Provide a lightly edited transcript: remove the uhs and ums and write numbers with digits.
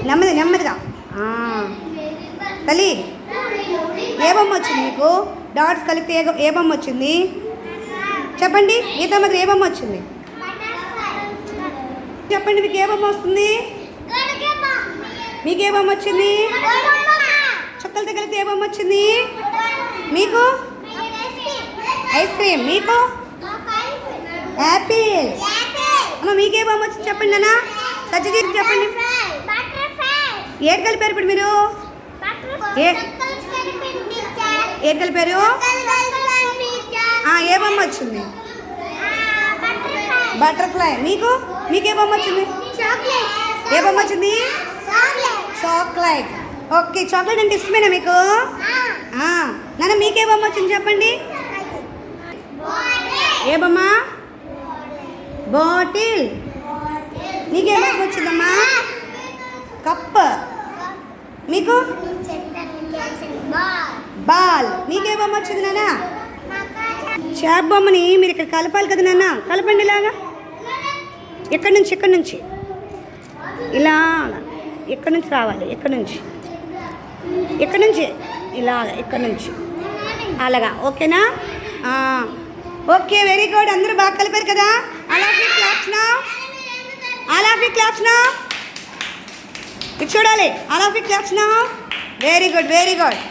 నెమ్మది నెమ్మదిగా. తల్లి ఏ బొమ్మ వచ్చింది మీకు? డాట్స్ కలిపితే ఏ బొమ్మ వచ్చింది చెప్పండి. గీతా మాదిరి ఏ బొమ్మ వచ్చింది చెప్పండి. మీకు ఏ బొమ్మ వస్తుంది? మీకు ఏ బొమ్మ వచ్చింది? చుక్కలతో కలిపితే ఏ బొమ్మ వచ్చింది మీకు? Ice cream. మీకు? యాపిల్. అమ్మ మీకే బొమ్మ వచ్చింది చెప్పండి నాన్న. సత్యజీత్ చెప్పండి. ఏడు కలిపారు ఇప్పుడు మీరు? ఏడు కలిపారు. ఏ బొమ్మ వచ్చింది? బటర్ఫ్లై. మీకు? మీకే బొమ్మ వచ్చింది? ఏ బొమ్మ వచ్చింది? చాక్లెట్. ఓకే, చాక్లెట్ అంటే ఇష్టమేనా మీకు? నాన్న మీకే బొమ్మ వచ్చింది చెప్పండి. ఏ బొమ్మ? బాటిల్. నీకే బొమ్మ వచ్చిందమ్మా? కప్. మీకు? బాల్. మీకే బొమ్మ వచ్చింది నాన్న? చేప బొమ్మని మీరు ఇక్కడ కలపాలి కదా నాన్న. కలపండి ఇలాగా. ఎక్కడి నుంచి? ఇక్కడి నుంచి ఇలా. ఎక్కడి నుంచి రావాలి? ఎక్కడి నుంచి? ఎక్కడి నుంచి? ఇలాగ. ఎక్కడి నుంచి? అలాగా. ఓకేనా? Okay, very good. అందరూ బాగా కలిపారు కదా. All of you claps now. All of you claps now. ఇది చూడాలి. All of you claps now. Very good, very good.